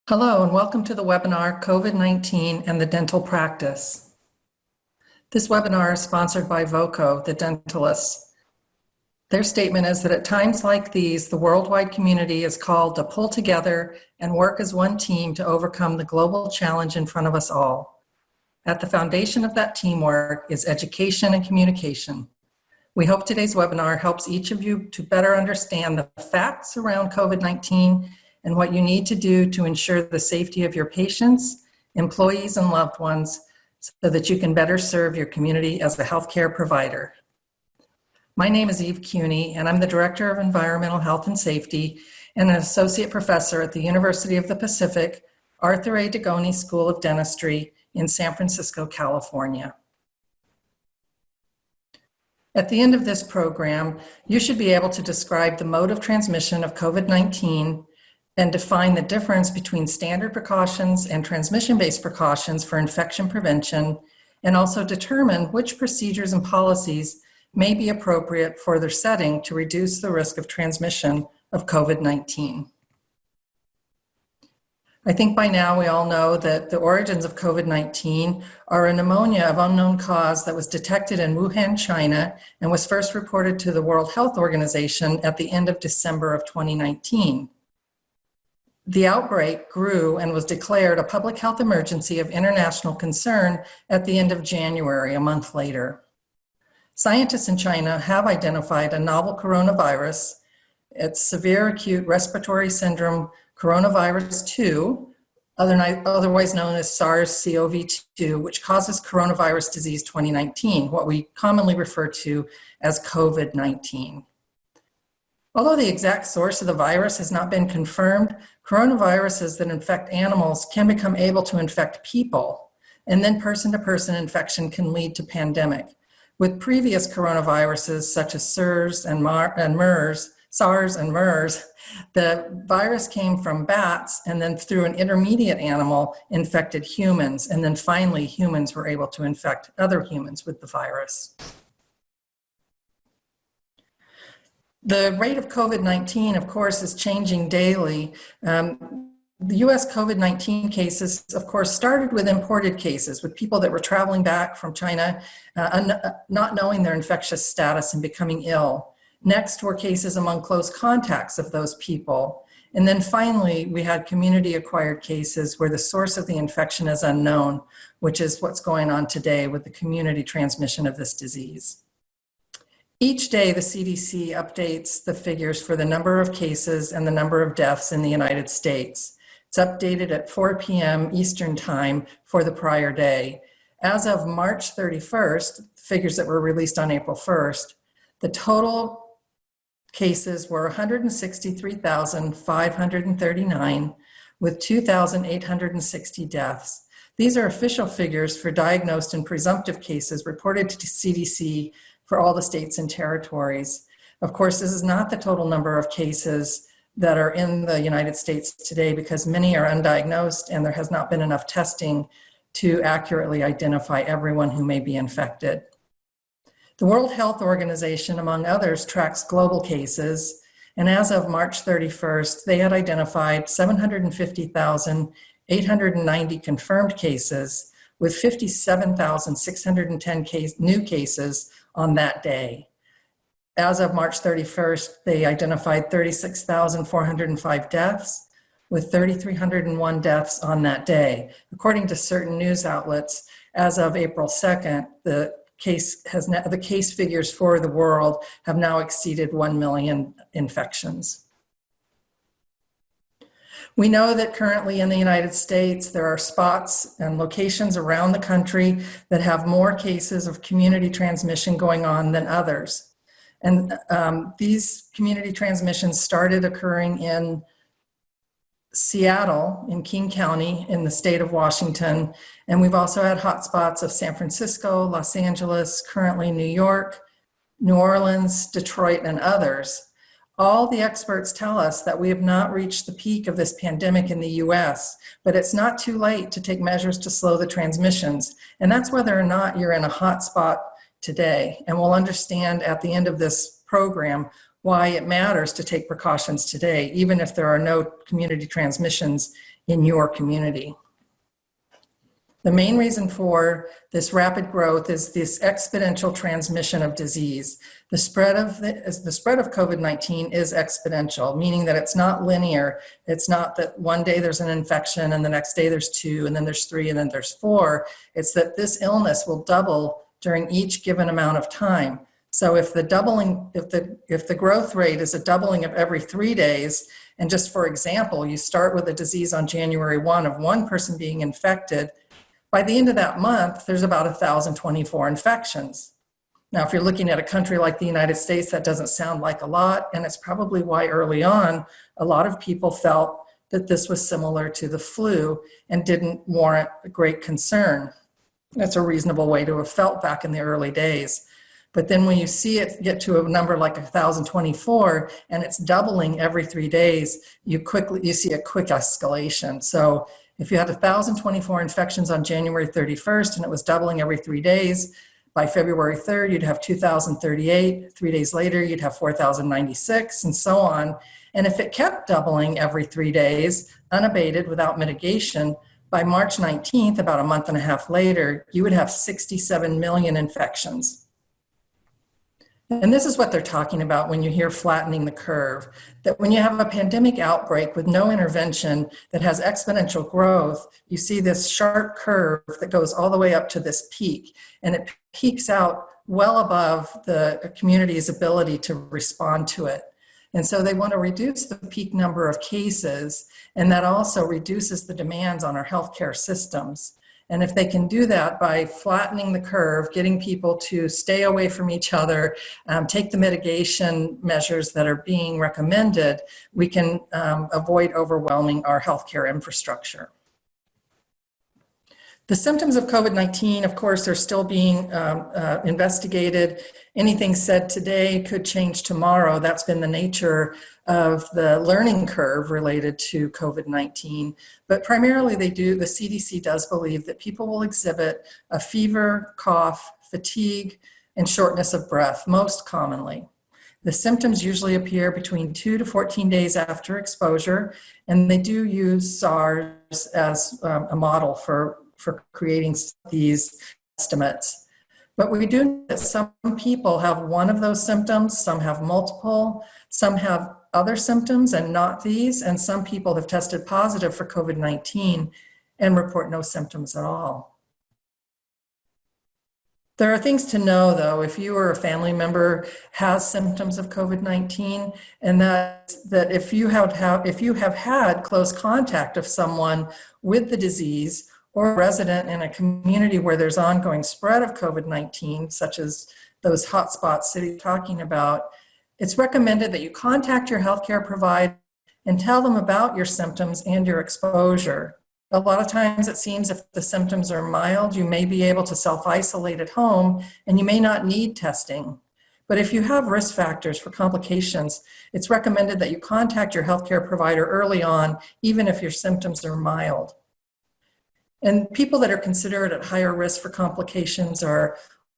Hello and welcome to the webinar COVID-19 and the Dental Practice. This webinar is sponsored by VOCO, the dentalists. Their statement is that at times like these, the worldwide community is called to pull together and work as one team to overcome the global challenge in front of us all. At the foundation of that teamwork is education and communication. We hope today's webinar helps each of you to better understand the facts around COVID-19 and what you need to do to ensure the safety of your patients, employees, and loved ones so that you can better serve your community as a healthcare provider. My name is Eve Cuny, and I'm the Director of Environmental Health and Safety and an Associate Professor at the University of the Pacific, Arthur A. Degoni School of Dentistry in San Francisco, California. At the end of this program, you should be able to describe the mode of transmission of COVID-19 and define the difference between standard precautions and transmission-based precautions for infection prevention, and also determine which procedures and policies may be appropriate for their setting to reduce the risk of transmission of COVID-19. I think by now we all know that the origins of COVID-19 are a pneumonia of unknown cause that was detected in Wuhan, China, and was first reported to the World Health Organization at the end of December of 2019. The outbreak grew and was declared a public health emergency of international concern at the end of January, a month later. Scientists in China have identified a novel coronavirus. It's severe acute respiratory syndrome coronavirus 2, otherwise known as SARS-CoV-2, which causes coronavirus disease 2019, what we commonly refer to as COVID-19. Although the exact source of the virus has not been confirmed, coronaviruses that infect animals can become able to infect people, and then person-to-person infection can lead to pandemic. With previous coronaviruses such as SARS and MERS, the virus came from bats and then through an intermediate animal infected humans, and then finally humans were able to infect other humans with the virus. The rate of COVID-19, of course, is changing daily. The US COVID-19 cases, of course, started with imported cases, with people that were traveling back from China, not knowing their infectious status and becoming ill. Next were cases among close contacts of those people. And then finally, we had community-acquired cases where the source of the infection is unknown, which is what's going on today with the community transmission of this disease. Each day, the CDC updates the figures for the number of cases and the number of deaths in the United States. It's updated at 4 p.m. Eastern Time for the prior day. As of March 31st, figures that were released on April 1st, the total cases were 163,539 with 2,860 deaths. These are official figures for diagnosed and presumptive cases reported to CDC for all the states and territories. Of course, this is not the total number of cases that are in the United States today because many are undiagnosed and there has not been enough testing to accurately identify everyone who may be infected. The World Health Organization, among others, tracks global cases, and as of March 31st, they had identified 750,890 confirmed cases with 57,610 new cases on that day. As of March 31st, they identified 36,405 deaths with 3,301 deaths on that day. According to certain news outlets, as of April 2nd, the case figures for the world have now exceeded 1 million infections. We know that currently in the United States, there are spots and locations around the country that have more cases of community transmission going on than others. And these community transmissions started occurring in Seattle, in King County, in the state of Washington. And we've also had hotspots of San Francisco, Los Angeles, currently New York, New Orleans, Detroit, and others. All the experts tell us that we have not reached the peak of this pandemic in the US, but it's not too late to take measures to slow the transmissions. And that's whether or not you're in a hot spot today. And we'll understand at the end of this program why it matters to take precautions today, even if there are no community transmissions in your community. The main reason for this rapid growth is this exponential transmission of disease. The spread of COVID-19 is exponential, meaning that it's not linear. It's not that one day there's an infection and the next day there's 2 and then there's 3 and then there's 4. It's that this illness will double during each given amount of time. So if the growth rate is a doubling of every 3 days, and just for example, you start with a disease on January 1 of one person being infected, by the end of that month, there's about 1,024 infections. Now, if you're looking at a country like the United States, that doesn't sound like a lot, and it's probably why early on, a lot of people felt that this was similar to the flu and didn't warrant great concern. That's a reasonable way to have felt back in the early days. But then when you see it get to a number like 1,024 and it's doubling every 3 days, you see a quick escalation. So if you had 1,024 infections on January 31st and it was doubling every 3 days, by February 3rd, you'd have 2,038. 3 days later, you'd have 4,096, and so on. And if it kept doubling every 3 days, unabated without mitigation, by March 19th, about a month and a half later, you would have 67 million infections. And this is what they're talking about when you hear flattening the curve, that when you have a pandemic outbreak with no intervention that has exponential growth, you see this sharp curve that goes all the way up to this peak, and it peaks out well above the community's ability to respond to it. And so they want to reduce the peak number of cases, and that also reduces the demands on our healthcare systems. And if they can do that by flattening the curve, getting people to stay away from each other, take the mitigation measures that are being recommended, we can avoid overwhelming our healthcare infrastructure. The symptoms of COVID-19, of course, are still being investigated. Anything said today could change tomorrow. That's been the nature of the learning curve related to COVID-19. But primarily the CDC does believe that people will exhibit a fever, cough, fatigue, and shortness of breath, most commonly. The symptoms usually appear between 2 to 14 days after exposure, and they do use SARS as a model for creating these estimates. But we do know that some people have one of those symptoms, some have multiple, some have other symptoms and not these, and some people have tested positive for COVID-19 and report no symptoms at all. There are things to know, though, if you or a family member has symptoms of COVID-19, and that if you have had close contact of someone with the disease, or a resident in a community where there's ongoing spread of COVID-19, such as those hotspots City's talking about, it's recommended that you contact your healthcare provider and tell them about your symptoms and your exposure. A lot of times it seems if the symptoms are mild, you may be able to self-isolate at home and you may not need testing. But if you have risk factors for complications, it's recommended that you contact your healthcare provider early on, even if your symptoms are mild. And people that are considered at higher risk for complications are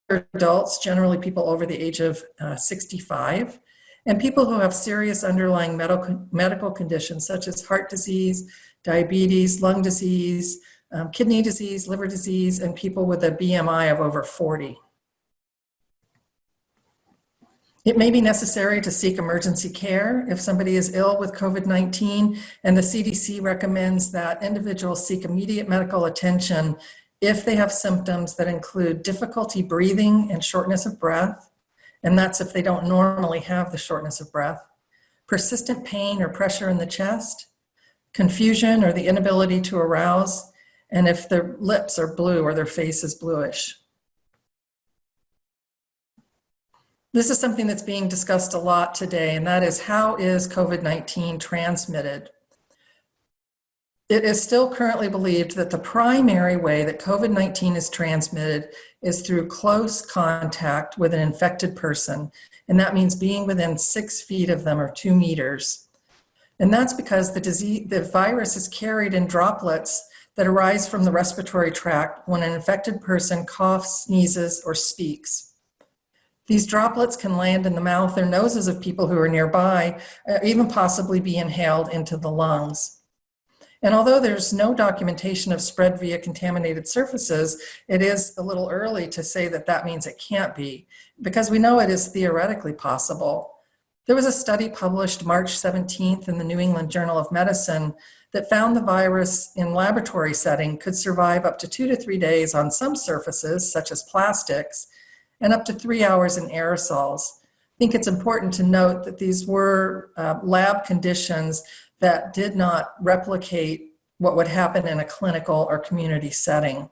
adults, generally people over the age of 65, and people who have serious underlying medical conditions such as heart disease, diabetes, lung disease, kidney disease, liver disease, and people with a BMI of over 40. It may be necessary to seek emergency care if somebody is ill with COVID-19, and the CDC recommends that individuals seek immediate medical attention if they have symptoms that include difficulty breathing and shortness of breath, and that's if they don't normally have the shortness of breath, persistent pain or pressure in the chest, confusion or the inability to arouse, and if their lips are blue or their face is bluish. This is something that's being discussed a lot today, and that is, how is COVID-19 transmitted? It is still currently believed that the primary way that COVID-19 is transmitted is through close contact with an infected person, and that means being within 6 feet of them or 2 meters. And that's because the virus is carried in droplets that arise from the respiratory tract when an infected person coughs, sneezes, or speaks. These droplets can land in the mouth or noses of people who are nearby, or even possibly be inhaled into the lungs. And although there's no documentation of spread via contaminated surfaces, it is a little early to say that that means it can't be, because we know it is theoretically possible. There was a study published March 17th in the New England Journal of Medicine that found the virus in laboratory setting could survive up to 2 to 3 days on some surfaces, such as plastics, and up to 3 hours in aerosols. I think it's important to note that these were lab conditions that did not replicate what would happen in a clinical or community setting.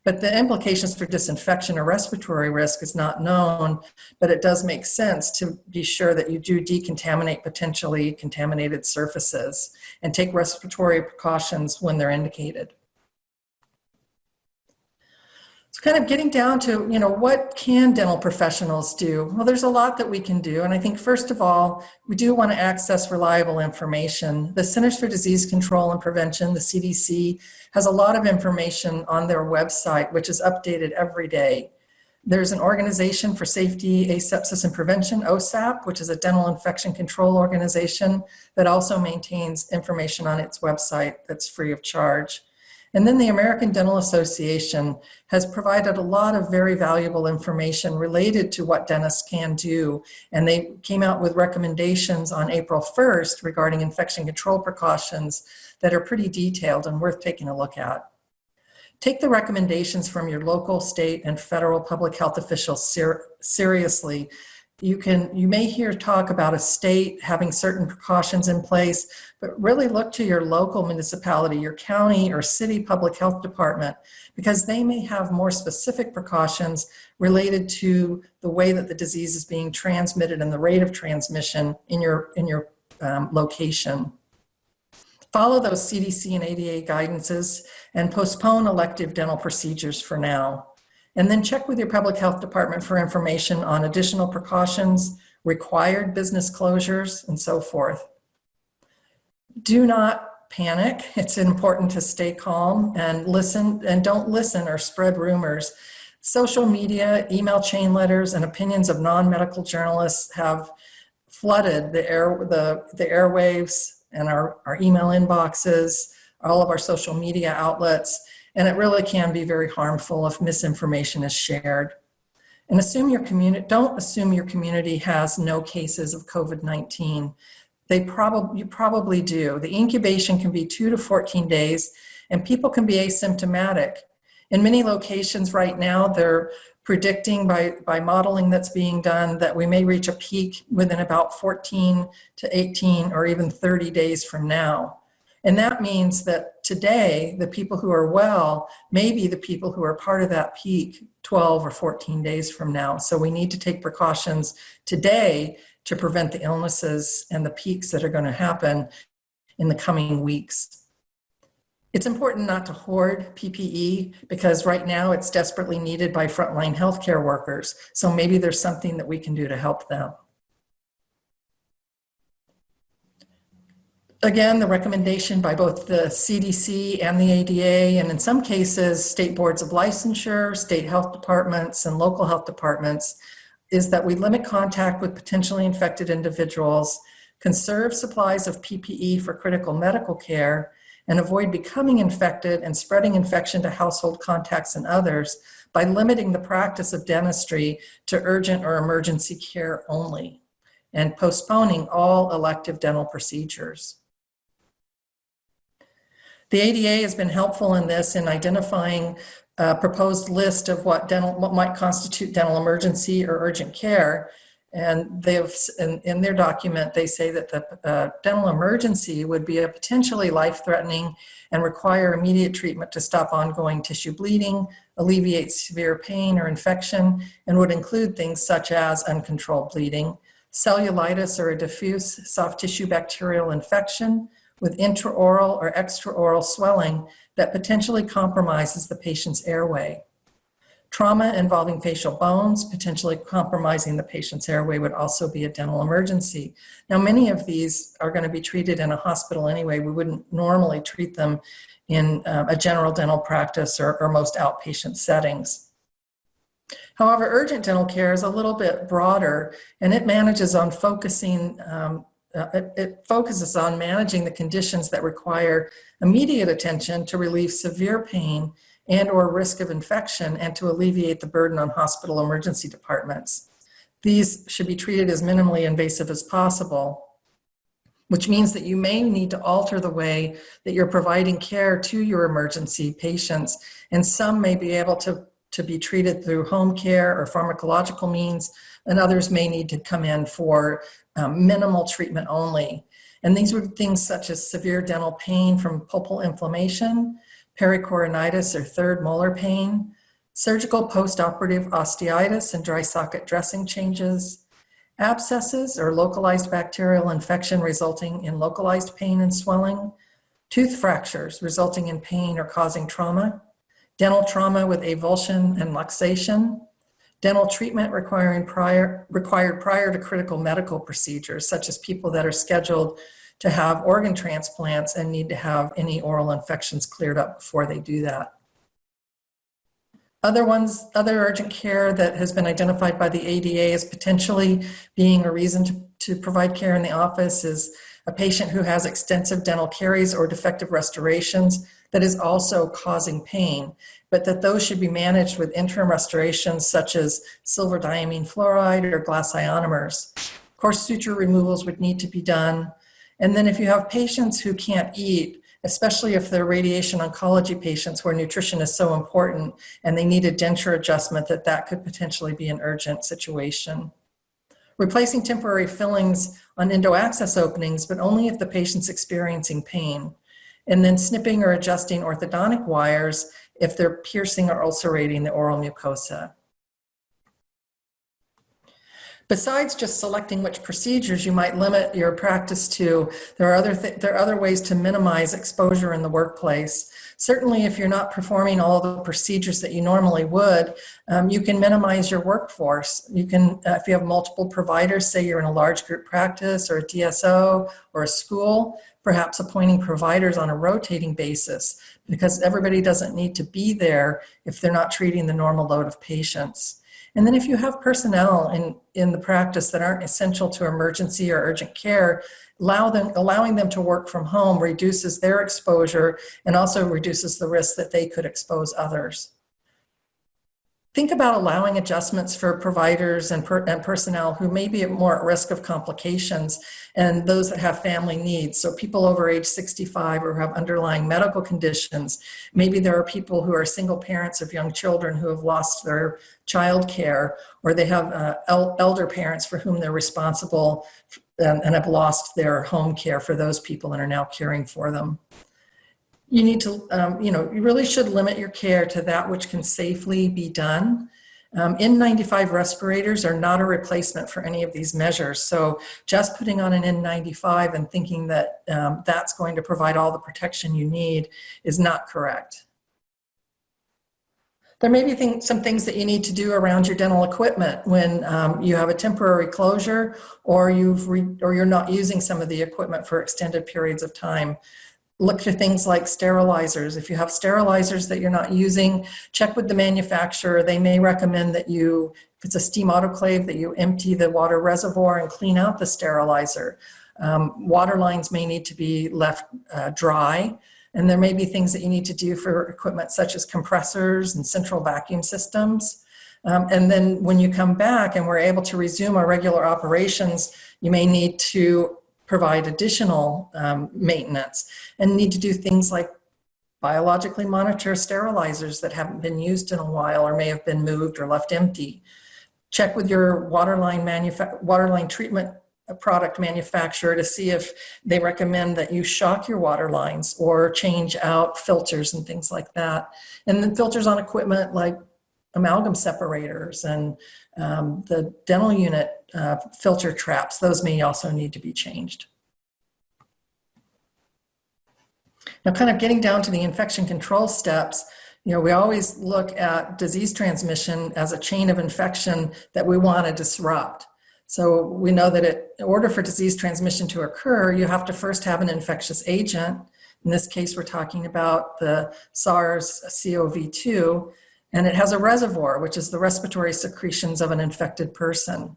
But the implications for disinfection or respiratory risk is not known, but it does make sense to be sure that you do decontaminate potentially contaminated surfaces and take respiratory precautions when they're indicated. So kind of getting down to, what can dental professionals do? Well, there's a lot that we can do. And I think, first of all, we do want to access reliable information. The Centers for Disease Control and Prevention, the CDC, has a lot of information on their website, which is updated every day. There's an Organization for Safety, Asepsis, and Prevention, OSAP, which is a dental infection control organization that also maintains information on its website that's free of charge. And then the American Dental Association has provided a lot of very valuable information related to what dentists can do. And they came out with recommendations on April 1st regarding infection control precautions that are pretty detailed and worth taking a look at. Take the recommendations from your local, state, and federal public health officials seriously. You may hear talk about a state having certain precautions in place, but really look to your local municipality, your county or city public health department, because they may have more specific precautions related to the way that the disease is being transmitted and the rate of transmission in your location. Follow those CDC and ADA guidances and postpone elective dental procedures for now. And then check with your public health department for information on additional precautions, required business closures, and so forth. Do not panic. It's important to stay calm and listen, and don't listen or spread rumors. Social media, email chain letters, and opinions of non-medical journalists have flooded the airwaves and our email inboxes, all of our social media outlets. And it really can be very harmful if misinformation is shared. And don't assume your community has no cases of COVID-19. You probably do. The incubation can be 2 to 14 days, and people can be asymptomatic. In many locations right now, they're predicting by modeling that's being done that we may reach a peak within about 14 to 18 or even 30 days from now. And that means that today, the people who are well may be the people who are part of that peak 12 or 14 days from now. So we need to take precautions today to prevent the illnesses and the peaks that are going to happen in the coming weeks. It's important not to hoard PPE because right now it's desperately needed by frontline healthcare workers. So maybe there's something that we can do to help them. Again, the recommendation by both the CDC and the ADA, and in some cases, state boards of licensure, state health departments, and local health departments, is that we limit contact with potentially infected individuals, conserve supplies of PPE for critical medical care, and avoid becoming infected and spreading infection to household contacts and others by limiting the practice of dentistry to urgent or emergency care only, and postponing all elective dental procedures. The ADA has been helpful in this in identifying a proposed list of what might constitute dental emergency or urgent care. And in their document, they say that the dental emergency would be a potentially life-threatening and require immediate treatment to stop ongoing tissue bleeding, alleviate severe pain or infection, and would include things such as uncontrolled bleeding, cellulitis or a diffuse soft tissue bacterial infection, with intraoral or extraoral swelling that potentially compromises the patient's airway. Trauma involving facial bones, potentially compromising the patient's airway, would also be a dental emergency. Now, many of these are going to be treated in a hospital anyway. We wouldn't normally treat them in a general dental practice or most outpatient settings. However, urgent dental care is a little bit broader, and it manages on focusing it focuses on managing the conditions that require immediate attention to relieve severe pain and or risk of infection and to alleviate the burden on hospital emergency departments. These should be treated as minimally invasive as possible, which means that you may need to alter the way that you're providing care to your emergency patients, and some may be able to be treated through home care or pharmacological means, and others may need to come in for minimal treatment only. And these would be things such as severe dental pain from pulpal inflammation, pericoronitis or third molar pain, surgical post-operative osteitis and dry socket dressing changes, abscesses or localized bacterial infection resulting in localized pain and swelling, tooth fractures resulting in pain or causing trauma, dental trauma with avulsion and luxation, dental treatment required prior to critical medical procedures, such as people that are scheduled to have organ transplants and need to have any oral infections cleared up before they do that. Other urgent care that has been identified by the ADA as potentially being a reason to provide care in the office is a patient who has extensive dental caries or defective restorations that is also causing pain, but that those should be managed with interim restorations such as silver diamine fluoride or glass ionomers. Of course, suture removals would need to be done. And then if you have patients who can't eat, especially if they're radiation oncology patients where nutrition is so important and they need a denture adjustment, that could potentially be an urgent situation. Replacing temporary fillings on endo-access openings, but only if the patient's experiencing pain. And then snipping or adjusting orthodontic wires if they're piercing or ulcerating the oral mucosa. Besides just selecting which procedures you might limit your practice to, there are other ways to minimize exposure in the workplace. Certainly, if you're not performing all the procedures that you normally would, you can minimize your workforce. You can, if you have multiple providers, say you're in a large group practice or a DSO or a school, perhaps appointing providers on a rotating basis, because everybody doesn't need to be there if they're not treating the normal load of patients. And then if you have personnel in the practice that aren't essential to emergency or urgent care, allowing them to work from home reduces their exposure and also reduces the risk that they could expose others. Think about allowing adjustments for providers and personnel who may be more at risk of complications and those that have family needs. So people over age 65 or have underlying medical conditions. Maybe there are people who are single parents of young children who have lost their child care, or they have elder parents for whom they're responsible and have lost their home care for those people and are now caring for them. You need to, you really should limit your care to that which can safely be done. N95 respirators are not a replacement for any of these measures. So just putting on an N95 and thinking that that's going to provide all the protection you need is not correct. There may be some things that you need to do around your dental equipment when you have a temporary closure or you're not using some of the equipment for extended periods of time. Look for things like sterilizers. If you have sterilizers that you're not using, check with the manufacturer. They may recommend that if it's a steam autoclave, that you empty the water reservoir and clean out the sterilizer. Water lines may need to be left dry. And there may be things that you need to do for equipment such as compressors and central vacuum systems. And then when you come back and we're able to resume our regular operations, you may need to provide additional maintenance and need to do things like biologically monitor sterilizers that haven't been used in a while or may have been moved or left empty. Check with your waterline treatment product manufacturer to see if they recommend that you shock your water lines or change out filters and things like that. And then filters on equipment like amalgam separators and the dental unit filter traps, those may also need to be changed. Now, kind of getting down to the infection control steps, we always look at disease transmission as a chain of infection that we want to disrupt. So we know that in order for disease transmission to occur, you have to first have an infectious agent. In this case, we're talking about the SARS-CoV-2, and it has a reservoir, which is the respiratory secretions of an infected person.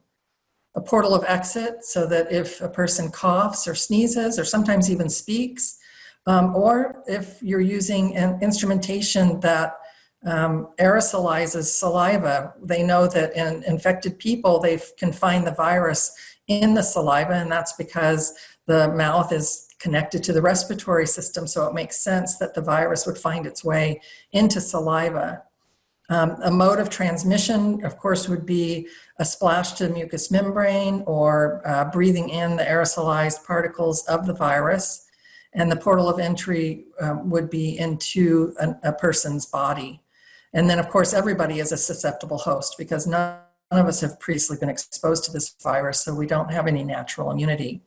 a portal of exit so that if a person coughs or sneezes or sometimes even speaks, or if you're using an instrumentation that aerosolizes saliva, they know that in infected people, they can find the virus in the saliva, and that's because the mouth is connected to the respiratory system, so it makes sense that the virus would find its way into saliva. A mode of transmission, of course, would be a splash to the mucous membrane or breathing in the aerosolized particles of the virus. And the portal of entry would be into a person's body. And then, of course, everybody is a susceptible host because none of us have previously been exposed to this virus, so we don't have any natural immunity.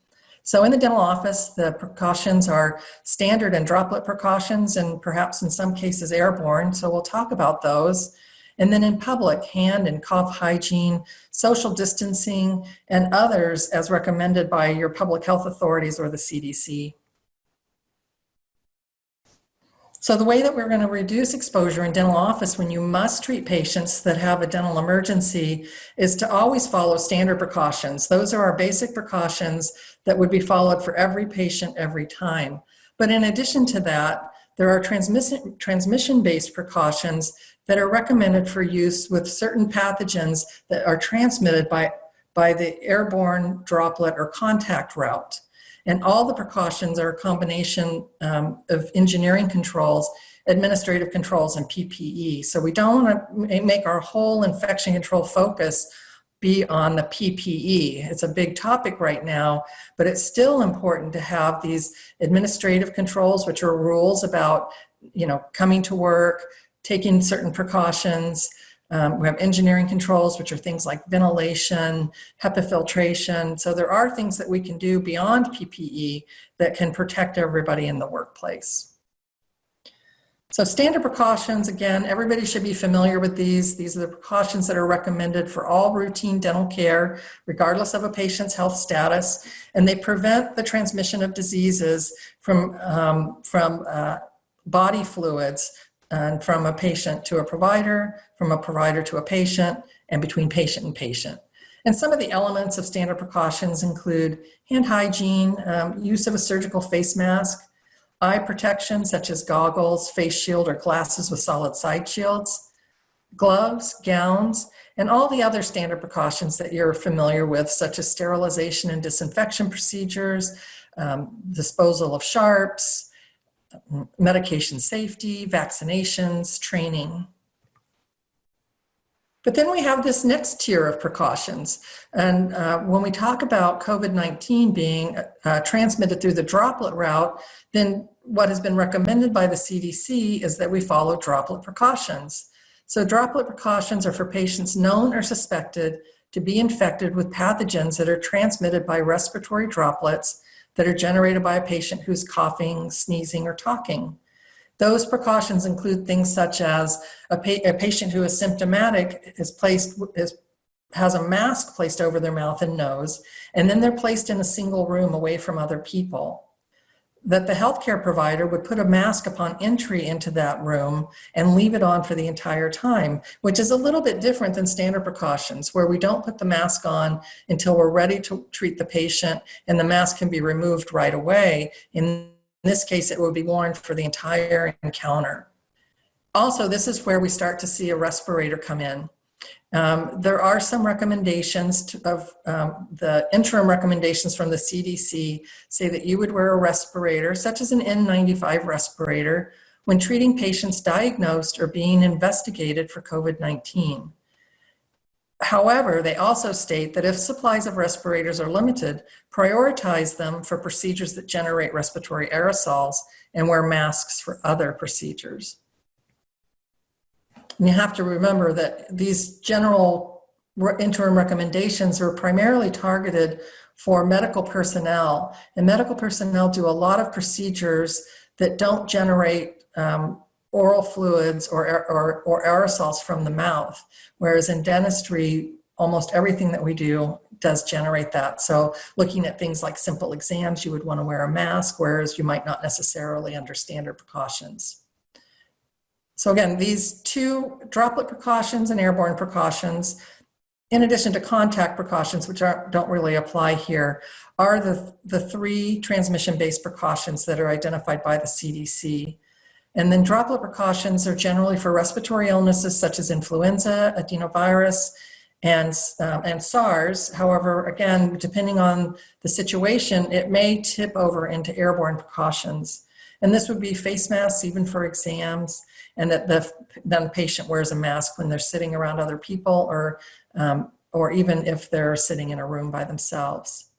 So in the dental office, the precautions are standard and droplet precautions, and perhaps in some cases airborne, so we'll talk about those. And then in public, hand and cough hygiene, social distancing, and others as recommended by your public health authorities or the CDC. So the way that we're going to reduce exposure in dental office when you must treat patients that have a dental emergency is to always follow standard precautions. Those are our basic precautions that would be followed for every patient every time. But in addition to that, there are transmission-based precautions that are recommended for use with certain pathogens that are transmitted by the airborne droplet or contact route. And all the precautions are a combination of engineering controls, administrative controls, and PPE. So we don't want to make our whole infection control focus be on the PPE. It's a big topic right now, but it's still important to have these administrative controls, which are rules about, coming to work, taking certain precautions. We have engineering controls, which are things like ventilation, HEPA filtration. So there are things that we can do beyond PPE that can protect everybody in the workplace. So standard precautions, again, everybody should be familiar with these. These are the precautions that are recommended for all routine dental care, regardless of a patient's health status, and they prevent the transmission of diseases from body fluids, and from a patient to a provider, from a provider to a patient, and between patient and patient. And some of the elements of standard precautions include hand hygiene, use of a surgical face mask, eye protection such as goggles, face shield, or glasses with solid side shields, gloves, gowns, and all the other standard precautions that you're familiar with, such as sterilization and disinfection procedures, disposal of sharps, medication safety, vaccinations, training. But then we have this next tier of precautions. And when we talk about COVID-19 being transmitted through the droplet route, then what has been recommended by the CDC is that we follow droplet precautions. So droplet precautions are for patients known or suspected to be infected with pathogens that are transmitted by respiratory droplets that are generated by a patient who's coughing, sneezing, or talking. Those precautions include things such as a patient who is symptomatic has a mask placed over their mouth and nose, and then they're placed in a single room away from other people. That the healthcare provider would put a mask upon entry into that room and leave it on for the entire time, which is a little bit different than standard precautions, where we don't put the mask on until we're ready to treat the patient and the mask can be removed right away. In this case, it would be worn for the entire encounter. Also, this is where we start to see a respirator come in. There are some recommendations the interim recommendations from the CDC say that you would wear a respirator, such as an N95 respirator, when treating patients diagnosed or being investigated for COVID-19. However, they also state that if supplies of respirators are limited, prioritize them for procedures that generate respiratory aerosols and wear masks for other procedures. And you have to remember that these general interim recommendations are primarily targeted for medical personnel, and medical personnel do a lot of procedures that don't generate oral fluids or aerosols from the mouth, whereas in dentistry, almost everything that we do does generate that. So looking at things like simple exams, you would want to wear a mask, whereas you might not necessarily under standard precautions. So again, these two droplet precautions and airborne precautions. in addition to contact precautions, which don't really apply here, are the three transmission-based precautions that are identified by the CDC. And then droplet precautions are generally for respiratory illnesses such as influenza, adenovirus, and SARS. However, again, depending on the situation, it may tip over into airborne precautions. And this would be face masks, even for exams, and that then the patient wears a mask when they're sitting around other people, or even if they're sitting in a room by themselves.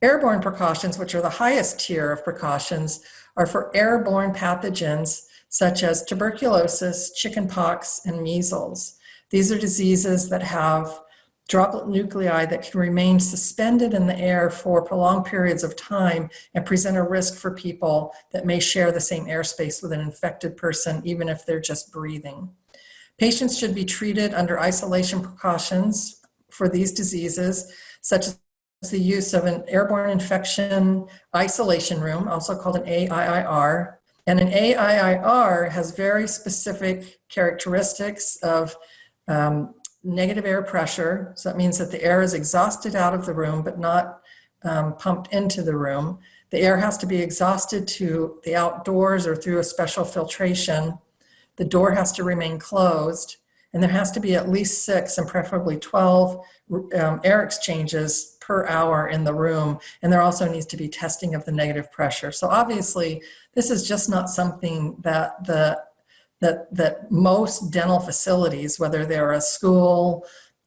Airborne precautions, which are the highest tier of precautions, are for airborne pathogens such as tuberculosis, chickenpox, and measles. These are diseases that have droplet nuclei that can remain suspended in the air for prolonged periods of time and present a risk for people that may share the same airspace with an infected person, even if they're just breathing. Patients should be treated under isolation precautions for these diseases, such as the use of an airborne infection isolation room, also called an AIIR. And an AIIR has very specific characteristics of negative air pressure. So that means that the air is exhausted out of the room, but not pumped into the room. The air has to be exhausted to the outdoors or through a special filtration. The door has to remain closed, and there has to be at least 6 and preferably 12 air exchanges per hour in the room. And there also needs to be testing of the negative pressure. So obviously, this is just not something that most dental facilities, whether they're a school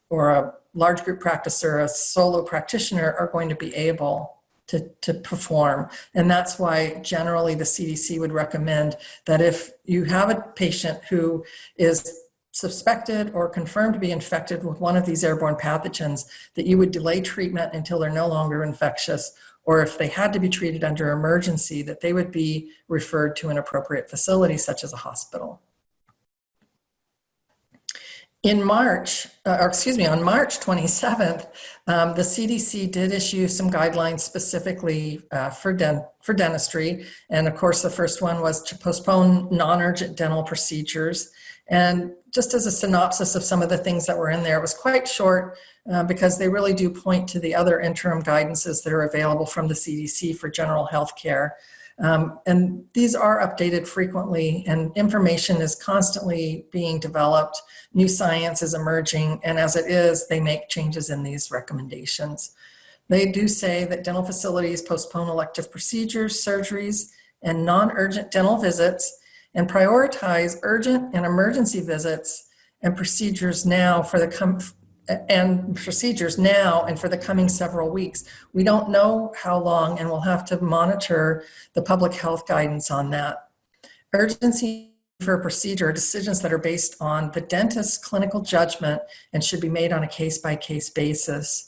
or a large group practice or a solo practitioner, are going to be able to perform. And that's why generally the CDC would recommend that if you have a patient who is suspected or confirmed to be infected with one of these airborne pathogens, that you would delay treatment until they're no longer infectious, or if they had to be treated under emergency, that they would be referred to an appropriate facility, such as a hospital. On March 27th, the CDC did issue some guidelines specifically for dentistry. And of course, the first one was to postpone non-urgent dental procedures. And just as a synopsis of some of the things that were in there, it was quite short because they really do point to the other interim guidances that are available from the CDC for general health care. And these are updated frequently, and information is constantly being developed. New science is emerging, and as it is, they make changes in these recommendations. They do say that dental facilities postpone elective procedures, surgeries, and non-urgent dental visits, and prioritize urgent and emergency visits and procedures now for the coming several weeks. We don't know how long, and we'll have to monitor the public health guidance on that. Urgency for a procedure are decisions that are based on the dentist's clinical judgment and should be made on a case-by-case basis.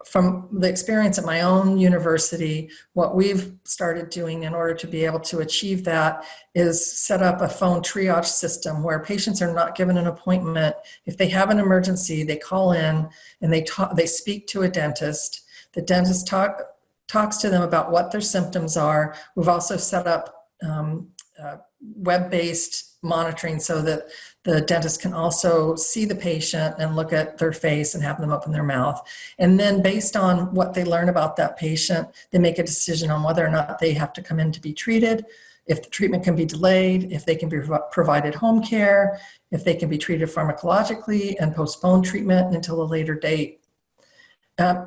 From the experience at my own university, what we've started doing in order to be able to achieve that is set up a phone triage system where patients are not given an appointment. If they have an emergency, they call in and they speak to a dentist. The dentist talks to them about what their symptoms are. We've also set up web-based monitoring so that the dentist can also see the patient and look at their face and have them open their mouth. And then based on what they learn about that patient, they make a decision on whether or not they have to come in to be treated, if the treatment can be delayed, if they can be provided home care, if they can be treated pharmacologically and postpone treatment until a later date.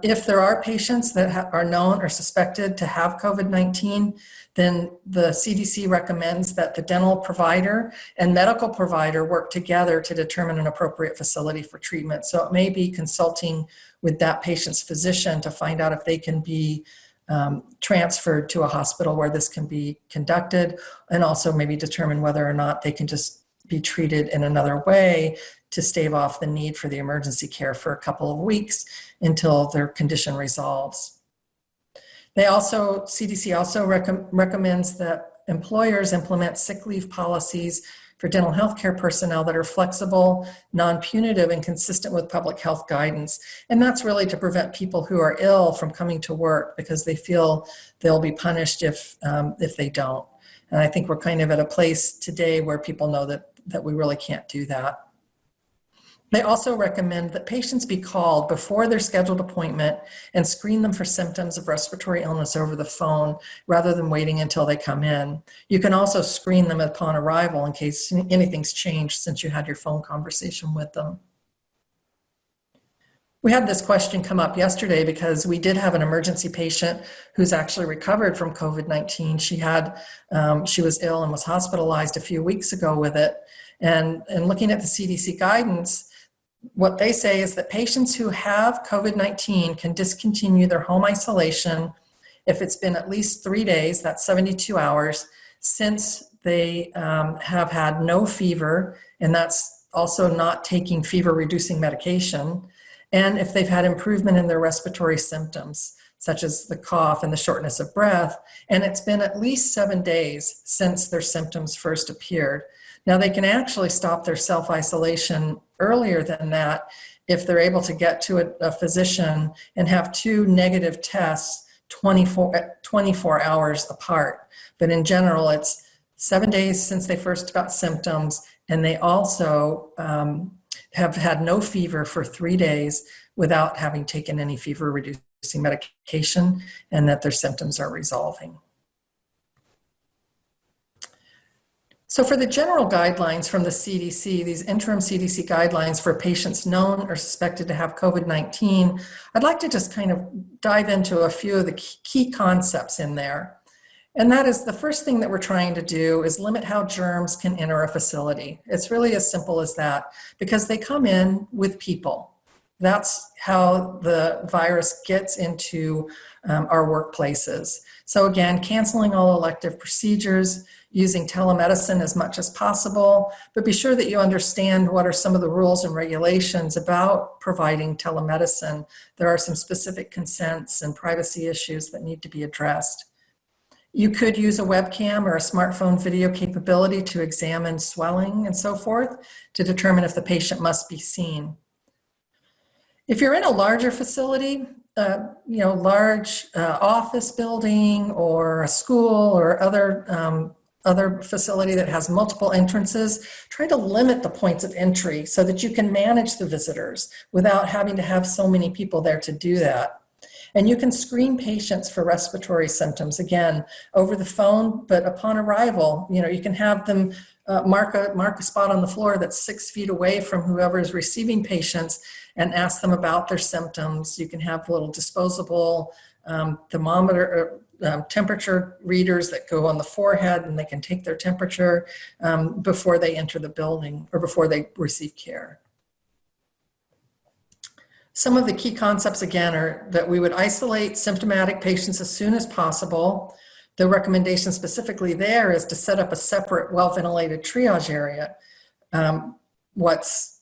If there are patients that are known or suspected to have COVID-19, then the CDC recommends that the dental provider and medical provider work together to determine an appropriate facility for treatment. So it may be consulting with that patient's physician to find out if they can be transferred to a hospital where this can be conducted, and also maybe determine whether or not they can just be treated in another way to stave off the need for the emergency care for a couple of weeks until their condition resolves. CDC also recommends that employers implement sick leave policies for dental healthcare personnel that are flexible, non-punitive, and consistent with public health guidance. And that's really to prevent people who are ill from coming to work because they feel they'll be punished if they don't. And I think we're kind of at a place today where people know that we really can't do that. They also recommend that patients be called before their scheduled appointment and screen them for symptoms of respiratory illness over the phone rather than waiting until they come in. You can also screen them upon arrival in case anything's changed since you had your phone conversation with them. We had this question come up yesterday because we did have an emergency patient who's actually recovered from COVID-19. She was ill and was hospitalized a few weeks ago with it. And looking at the CDC guidance, what they say is that patients who have COVID-19 can discontinue their home isolation if it's been at least 3 days, that's 72 hours, since they have had no fever, and that's also not taking fever-reducing medication, and if they've had improvement in their respiratory symptoms, such as the cough and the shortness of breath, and it's been at least 7 days since their symptoms first appeared. Now, they can actually stop their self-isolation earlier than that if they're able to get to a physician and have 2 negative tests 24 hours apart. But in general, it's 7 days since they first got symptoms, and they also have had no fever for 3 days without having taken any fever-reducing medication, and that their symptoms are resolving. So for the general guidelines from the CDC, these interim CDC guidelines for patients known or suspected to have COVID-19, I'd like to just kind of dive into a few of the key concepts in there. And that is, the first thing that we're trying to do is limit how germs can enter a facility. It's really as simple as that, because they come in with people. That's how the virus gets into our workplaces. So again, canceling all elective procedures, using telemedicine as much as possible, but be sure that you understand what are some of the rules and regulations about providing telemedicine. There are some specific consents and privacy issues that need to be addressed. You could use a webcam or a smartphone video capability to examine swelling and so forth to determine if the patient must be seen. If you're in a larger facility, large office building or a school or other facility that has multiple entrances, try to limit the points of entry so that you can manage the visitors without having to have so many people there to do that. And you can screen patients for respiratory symptoms, again, over the phone, but upon arrival, you can have them mark a spot on the floor that's 6 feet away from whoever is receiving patients and ask them about their symptoms. You can have little disposable thermometer, temperature readers that go on the forehead, and they can take their temperature before they enter the building or before they receive care. Some of the key concepts, again, are that we would isolate symptomatic patients as soon as possible. The recommendation specifically there is to set up a separate well-ventilated triage area. What's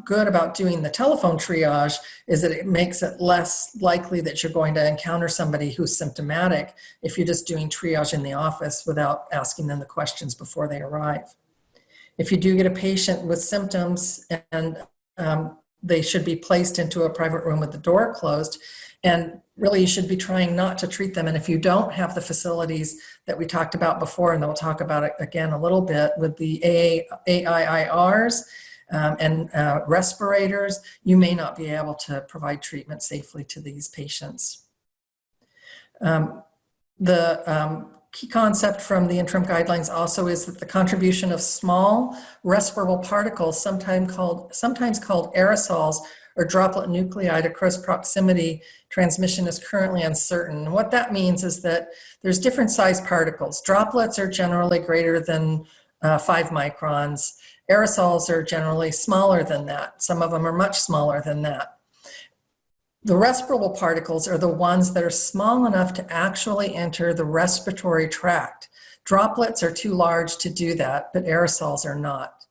good about doing the telephone triage is that it makes it less likely that you're going to encounter somebody who's symptomatic if you're just doing triage in the office without asking them the questions before they arrive. If you do get a patient with symptoms, and they should be placed into a private room with the door closed, and really you should be trying not to treat them. And if you don't have the facilities that we talked about before, and we'll talk about it again a little bit with the AIIRs and respirators, you may not be able to provide treatment safely to these patients. The key concept from the interim guidelines also is that the contribution of small respirable particles, sometimes called aerosols or droplet nuclei, to close proximity transmission is currently uncertain. And what that means is that there's different size particles. Droplets are generally greater than 5 microns. Aerosols are generally smaller than that. Some of them are much smaller than that. The respirable particles are the ones that are small enough to actually enter the respiratory tract. Droplets are too large to do that, but aerosols are not.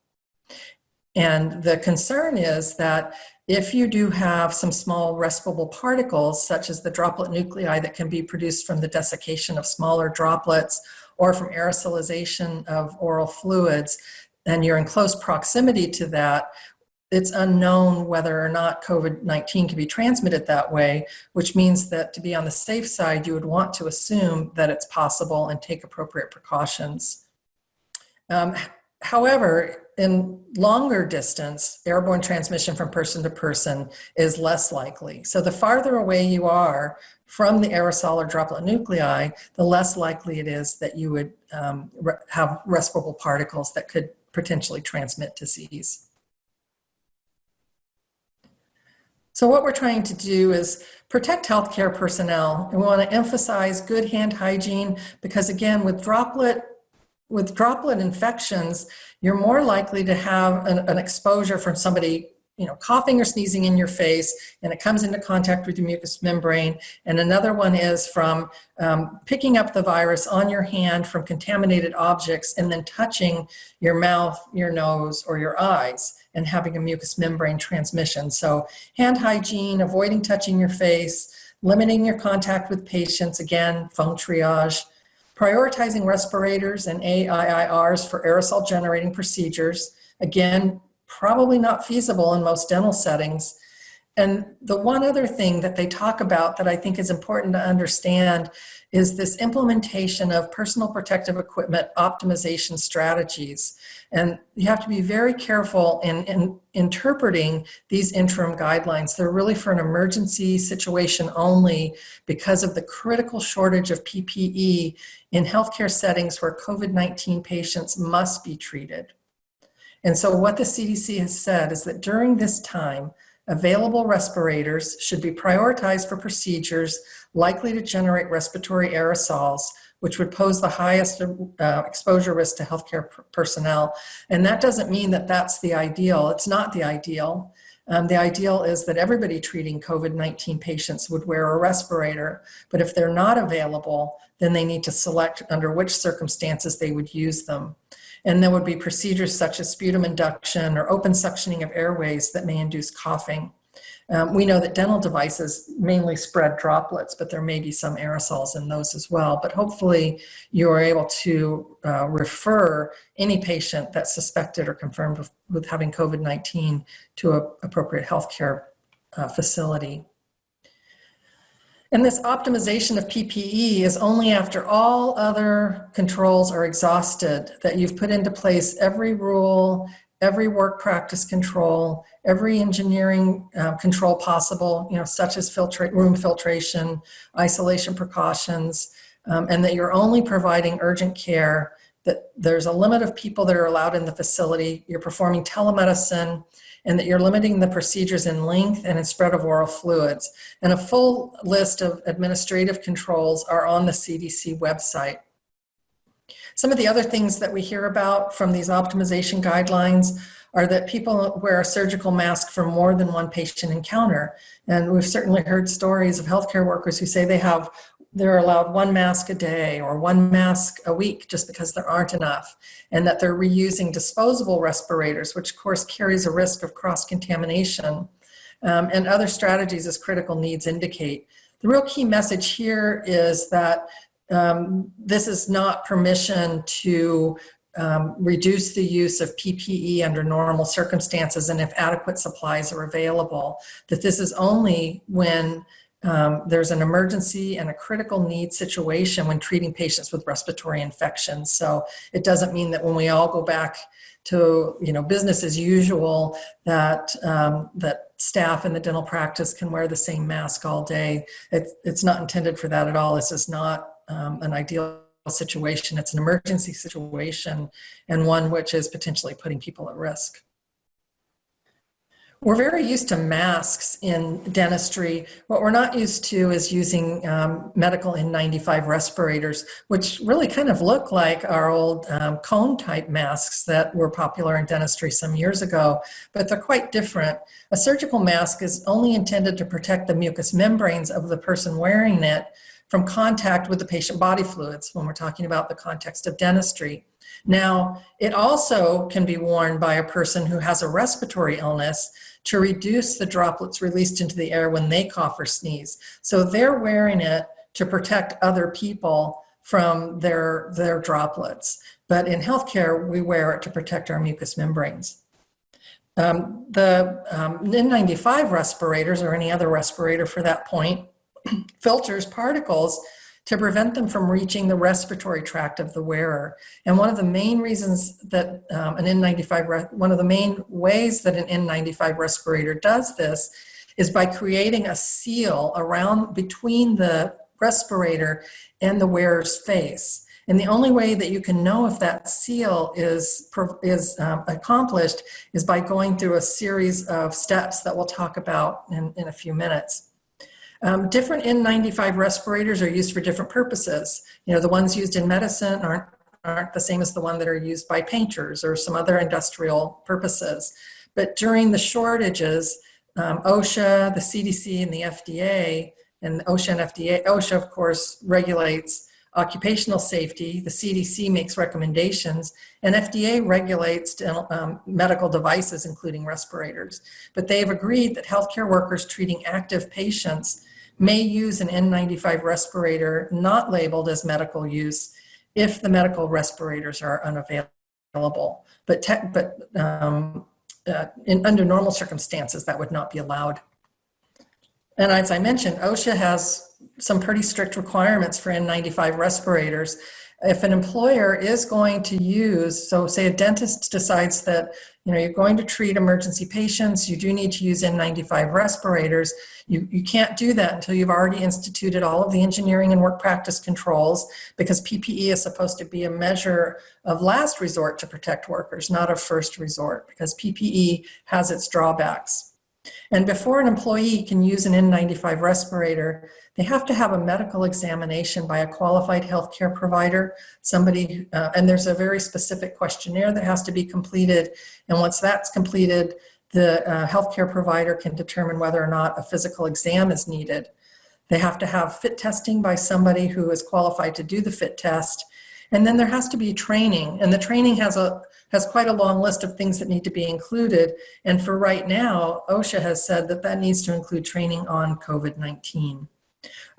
And the concern is that if you do have some small respirable particles, such as the droplet nuclei that can be produced from the desiccation of smaller droplets or from aerosolization of oral fluids, and you're in close proximity to that, it's unknown whether or not COVID-19 can be transmitted that way, which means that to be on the safe side, you would want to assume that it's possible and take appropriate precautions. However, in longer distance, airborne transmission from person to person is less likely. So the farther away you are from the aerosol or droplet nuclei, the less likely it is that you would have respirable particles that could potentially transmit disease. So what we're trying to do is protect healthcare personnel. And we want to emphasize good hand hygiene because, again, with droplet infections, you're more likely to have an exposure from somebody, coughing or sneezing in your face, and it comes into contact with your mucous membrane. And another one is from picking up the virus on your hand from contaminated objects and then touching your mouth, your nose, or your eyes and having a mucous membrane transmission. So hand hygiene, avoiding touching your face, limiting your contact with patients, again, phone triage, prioritizing respirators and AIIRs for aerosol generating procedures, again, probably not feasible in most dental settings. And the one other thing that they talk about that I think is important to understand is this implementation of personal protective equipment optimization strategies. And you have to be very careful in interpreting these interim guidelines. They're really for an emergency situation only because of the critical shortage of PPE in healthcare settings where COVID-19 patients must be treated. And so what the CDC has said is that during this time, available respirators should be prioritized for procedures likely to generate respiratory aerosols, which would pose the highest exposure risk to healthcare personnel. And that doesn't mean that that's the ideal. It's not the ideal. The ideal is that everybody treating COVID-19 patients would wear a respirator, but if they're not available, then they need to select under which circumstances they would use them. And there would be procedures such as sputum induction or open suctioning of airways that may induce coughing. We know that dental devices mainly spread droplets, but there may be some aerosols in those as well. But hopefully you are able to refer any patient that's suspected or confirmed with having COVID-19 to an appropriate healthcare facility. And this optimization of PPE is only after all other controls are exhausted that you've put into place every rule, every work practice control, every engineering control possible, such as room filtration, isolation precautions, and that you're only providing urgent care, that there's a limit of people that are allowed in the facility, you're performing telemedicine, and that you're limiting the procedures in length and in spread of oral fluids. And a full list of administrative controls are on the CDC website. Some of the other things that we hear about from these optimization guidelines are that people wear a surgical mask for more than one patient encounter. And we've certainly heard stories of healthcare workers who say they're allowed one mask a day or one mask a week just because there aren't enough, and that they're reusing disposable respirators, which of course carries a risk of cross-contamination, and other strategies as critical needs indicate. The real key message here is that this is not permission to reduce the use of PPE under normal circumstances and if adequate supplies are available, that this is only when there's an emergency and a critical need situation when treating patients with respiratory infections. So it doesn't mean that when we all go back to business as usual, that that staff in the dental practice can wear the same mask all day. It's not intended for that at all. This is not an ideal situation. It's an emergency situation and one which is potentially putting people at risk. We're very used to masks in dentistry. What we're not used to is using medical N95 respirators, which really kind of look like our old cone type masks that were popular in dentistry some years ago, but they're quite different. A surgical mask is only intended to protect the mucous membranes of the person wearing it from contact with the patient body fluids when we're talking about the context of dentistry. Now, it also can be worn by a person who has a respiratory illness to reduce the droplets released into the air when they cough or sneeze. So they're wearing it to protect other people from their droplets. But in healthcare, we wear it to protect our mucous membranes. The N95 respirators, or any other respirator for that point, filters particles to prevent them from reaching the respiratory tract of the wearer. And one of the main reasons that one of the main ways that an N95 respirator does this is by creating a seal around between the respirator and the wearer's face. And the only way that you can know if that seal is accomplished is by going through a series of steps that we'll talk about in a few minutes. Different N95 respirators are used for different purposes. You know, the ones used in medicine aren't the same as the one that are used by painters or some other industrial purposes. But during the shortages, OSHA, the CDC, and the FDA, and OSHA and FDA, OSHA, of course, regulates occupational safety, the CDC makes recommendations, and FDA regulates medical devices, including respirators. But they have agreed that healthcare workers treating active patients may use an N95 respirator not labeled as medical use if the medical respirators are unavailable. But under normal circumstances, that would not be allowed. And as I mentioned, OSHA has some pretty strict requirements for N95 respirators. If an employer is going to use, so say a dentist decides that you're going to treat emergency patients, you do need to use N95 respirators, you can't do that until you've already instituted all of the engineering and work practice controls, because PPE is supposed to be a measure of last resort to protect workers, not of first resort, because PPE has its drawbacks. And before an employee can use an N95 respirator, they have to have a medical examination by a qualified healthcare provider, somebody, and there's a very specific questionnaire that has to be completed. And once that's completed, the healthcare provider can determine whether or not a physical exam is needed. They have to have fit testing by somebody who is qualified to do the fit test. And then there has to be training, and the training has quite a long list of things that need to be included. And for right now, OSHA has said that that needs to include training on COVID-19.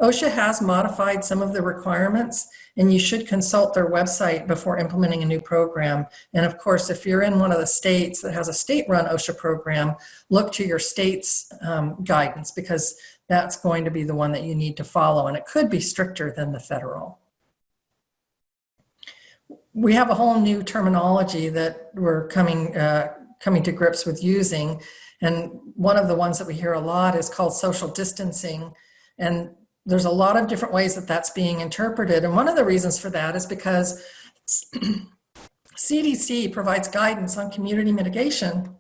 OSHA has modified some of the requirements, and you should consult their website before implementing a new program. And of course, if you're in one of the states that has a state-run OSHA program, look to your state's guidance, because that's going to be the one that you need to follow, and it could be stricter than the federal. We have a whole new terminology that we're coming to grips with using. And one of the ones that we hear a lot is called social distancing. And there's a lot of different ways that that's being interpreted. And one of the reasons for that is because CDC provides guidance on community mitigation.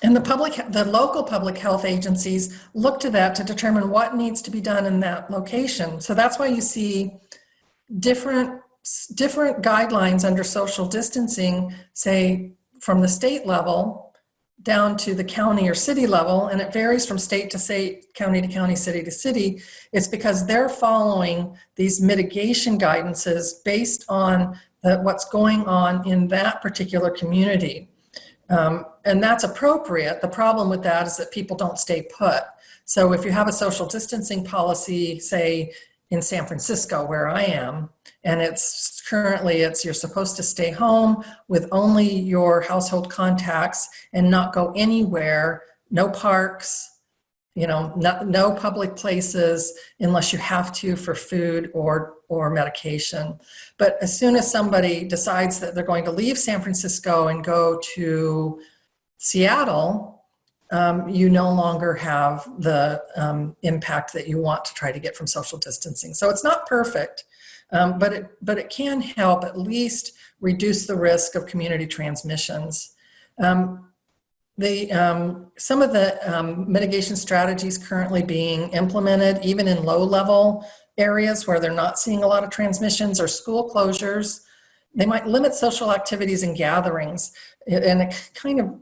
And the local public health agencies look to that to determine what needs to be done in that location. So that's why you see different guidelines under social distancing, say from the state level down to the county or city level, and it varies from state to state, county to county, city to city. It's because they're following these mitigation guidances based on what's going on in that particular community. And that's appropriate. The problem with that is that people don't stay put. So if you have a social distancing policy, say in San Francisco, where I am, and it's currently you're supposed to stay home with only your household contacts and not go anywhere, no parks, no public places unless you have to for food or medication. But as soon as somebody decides that they're going to leave San Francisco and go to Seattle, you no longer have the impact that you want to try to get from social distancing. So it's not perfect, but it can help at least reduce the risk of community transmissions. Some of the mitigation strategies currently being implemented, even in low-level areas where they're not seeing a lot of transmissions, or school closures. They might limit social activities and gatherings, and it kind of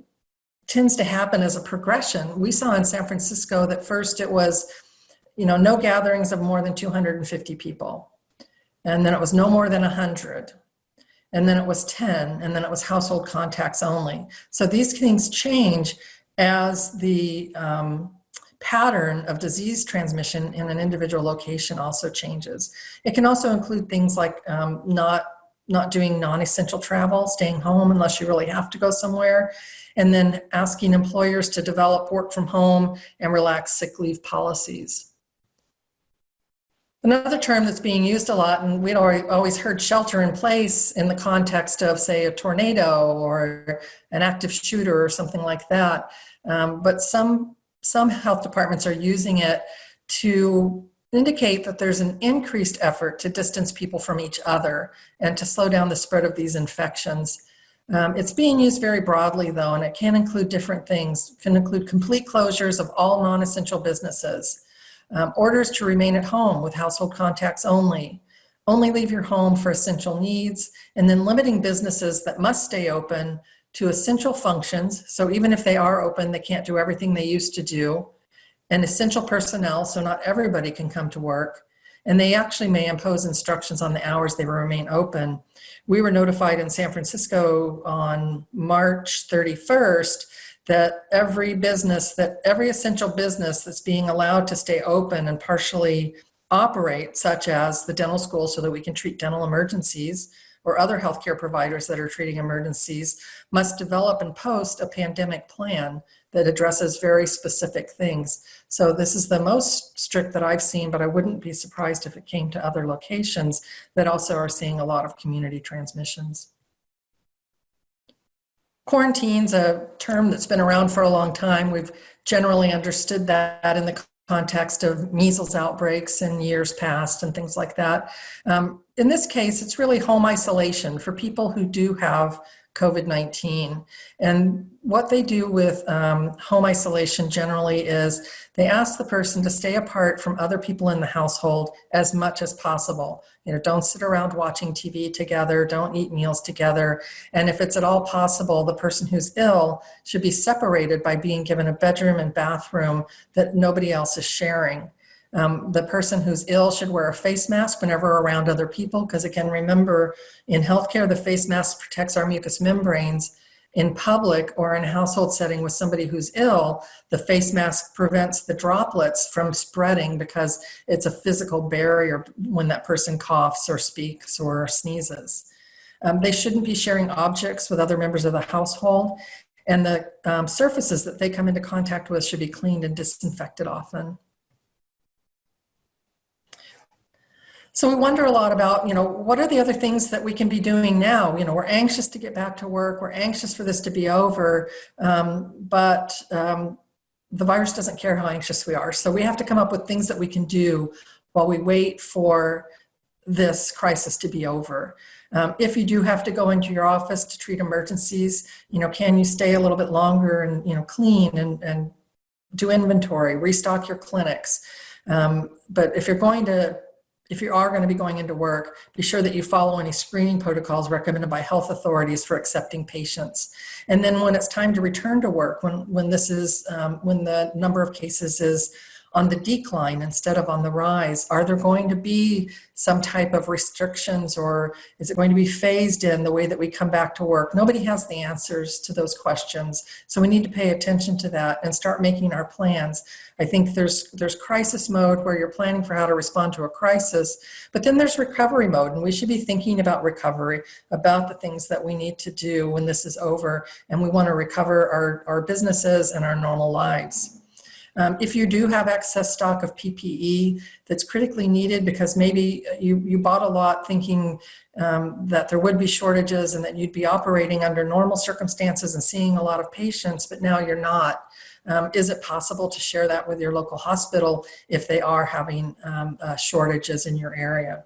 tends to happen as a progression. We saw in San Francisco that first it was, no gatherings of more than 250 people. And then it was no more than 100. And then it was 10, and then it was household contacts only. So these things change as the pattern of disease transmission in an individual location also changes. It can also include things like not doing non-essential travel, staying home unless you really have to go somewhere, and then asking employers to develop work from home and relax sick leave policies. Another term that's being used a lot, and we'd always heard shelter in place in the context of, say, a tornado or an active shooter or something like that. But some health departments are using it to indicate that there's an increased effort to distance people from each other and to slow down the spread of these infections. It's being used very broadly, though, and it can include different things. It can include complete closures of all non-essential businesses. Orders to remain at home with household contacts only leave your home for essential needs, and then limiting businesses that must stay open to essential functions. So even if they are open, they can't do everything they used to do, and essential personnel, so not everybody can come to work. And they actually may impose instructions on the hours they will remain open. We were notified in San Francisco on March 31st that every essential business that's being allowed to stay open and partially operate, such as the dental school so that we can treat dental emergencies, or other healthcare providers that are treating emergencies, must develop and post a pandemic plan that addresses very specific things. So this is the most strict that I've seen, but I wouldn't be surprised if it came to other locations that also are seeing a lot of community transmissions. Quarantine's a term that's been around for a long time. We've generally understood that in the context of measles outbreaks in years past and things like that. In this case, it's really home isolation for people who do have COVID-19. And what they do with home isolation generally is they ask the person to stay apart from other people in the household as much as possible. Don't sit around watching TV together, don't eat meals together. And if it's at all possible, the person who's ill should be separated by being given a bedroom and bathroom that nobody else is sharing. The person who's ill should wear a face mask whenever around other people, because again, remember, in healthcare, the face mask protects our mucous membranes. In public or in a household setting with somebody who's ill, the face mask prevents the droplets from spreading because it's a physical barrier when that person coughs or speaks or sneezes. They shouldn't be sharing objects with other members of the household, and the surfaces that they come into contact with should be cleaned and disinfected often. So we wonder a lot about, what are the other things that we can be doing now? We're anxious to get back to work. We're anxious for this to be over, but the virus doesn't care how anxious we are. So we have to come up with things that we can do while we wait for this crisis to be over. If you do have to go into your office to treat emergencies, can you stay a little bit longer and, clean and do inventory, restock your clinics? But if you are going to be going into work, be sure that you follow any screening protocols recommended by health authorities for accepting patients. And then when it's time to return to work, when the number of cases is on the decline instead of on the rise, are there going to be some type of restrictions, or is it going to be phased in the way that we come back to work? Nobody has the answers to those questions. So we need to pay attention to that and start making our plans. I think there's crisis mode where you're planning for how to respond to a crisis, but then there's recovery mode, and we should be thinking about recovery, about the things that we need to do when this is over, and we want to recover our businesses and our normal lives. If you do have excess stock of PPE that's critically needed because maybe you bought a lot thinking that there would be shortages and that you'd be operating under normal circumstances and seeing a lot of patients, but now you're not. Is it possible to share that with your local hospital if they are having shortages in your area?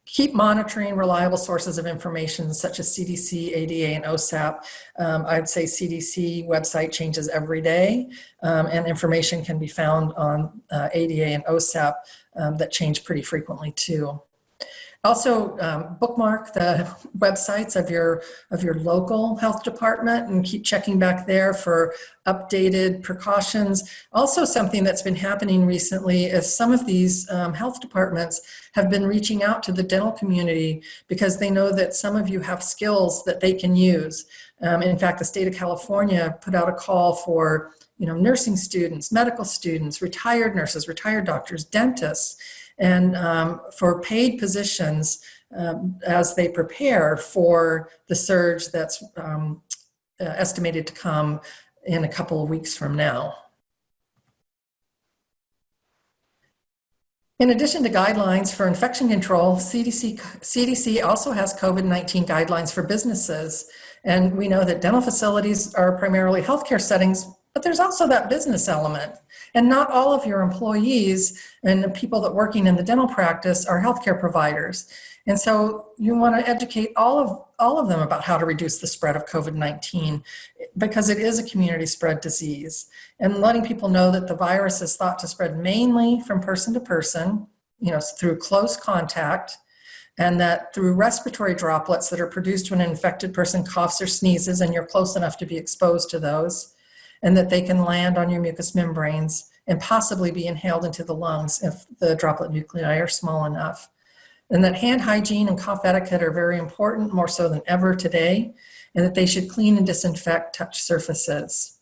Keep monitoring reliable sources of information such as CDC, ADA, and OSAP. I'd say CDC website changes every day, and information can be found on ADA and OSAP that change pretty frequently too. Also, bookmark the websites of your local health department and keep checking back there for updated precautions. Also, something that's been happening recently is some of these health departments have been reaching out to the dental community because they know that some of you have skills that they can use. In fact, the state of California put out a call for nursing students, medical students, retired nurses, retired doctors, dentists, and for paid positions as they prepare for the surge that's estimated to come in a couple of weeks from now. In addition to guidelines for infection control, CDC also has COVID-19 guidelines for businesses. And we know that dental facilities are primarily healthcare settings, but there's also that business element. And not all of your employees and the people that are working in the dental practice are healthcare providers. And so you want to educate all of them about how to reduce the spread of COVID-19 because it is a community spread disease. And letting people know that the virus is thought to spread mainly from person to person, through close contact, and that through respiratory droplets that are produced when an infected person coughs or sneezes and you're close enough to be exposed to those, and that they can land on your mucous membranes and possibly be inhaled into the lungs if the droplet nuclei are small enough. And that hand hygiene and cough etiquette are very important, more so than ever today, and that they should clean and disinfect touch surfaces.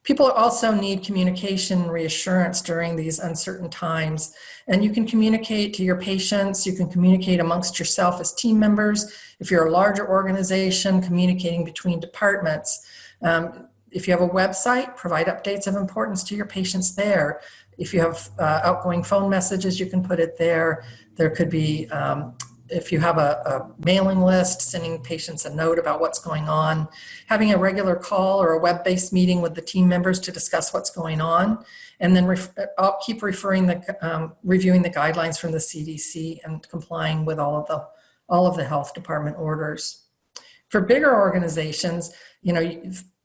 People also need communication and reassurance during these uncertain times. And you can communicate to your patients, you can communicate amongst yourself as team members. If you're a larger organization, communicating between departments. If you have a website, provide updates of importance to your patients there. If you have outgoing phone messages, you can put it there. There could be, if you have a mailing list, sending patients a note about what's going on, having a regular call or a web-based meeting with the team members to discuss what's going on, and then I'll keep reviewing the guidelines from the CDC and complying with all of the health department orders. For bigger organizations,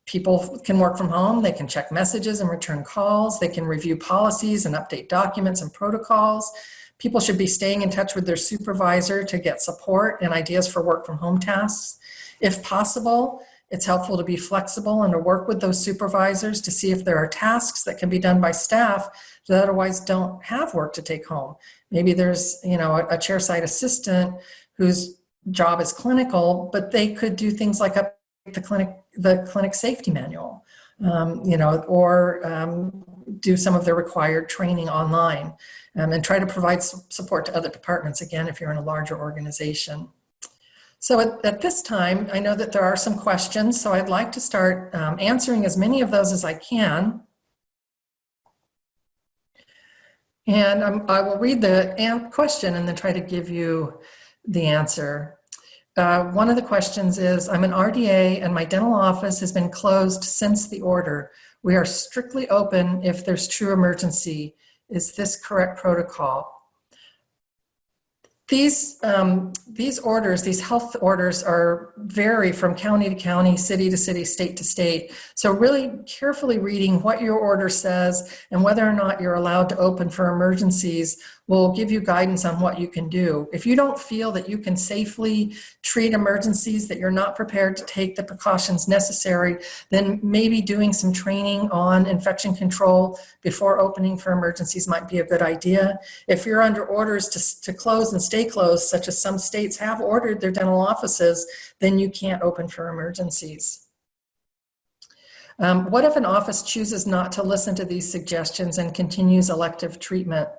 people can work from home, they can check messages and return calls, they can review policies and update documents and protocols. People should be staying in touch with their supervisor to get support and ideas for work from home tasks. If possible, it's helpful to be flexible and to work with those supervisors to see if there are tasks that can be done by staff that otherwise don't have work to take home. Maybe there's a chairside assistant whose job is clinical, but they could do things like update the clinic safety manual, or do some of the required training online, and try to provide support to other departments, again, if you're in a larger organization. So at this time, I know that there are some questions, so I'd like to start answering as many of those as I can. And I will read the question and then try to give you the answer. One of the questions is, I'm an RDA and my dental office has been closed since the order. We are strictly open if there's true emergency. Is this correct protocol? These orders, these health orders vary from county to county, city to city, state to state. So really carefully reading what your order says and whether or not you're allowed to open for emergencies will give you guidance on what you can do. If you don't feel that you can safely treat emergencies, that you're not prepared to take the precautions necessary, then maybe doing some training on infection control before opening for emergencies might be a good idea. If you're under orders to close and stay closed, such as some states have ordered their dental offices, then you can't open for emergencies. What if an office chooses not to listen to these suggestions and continues elective treatment?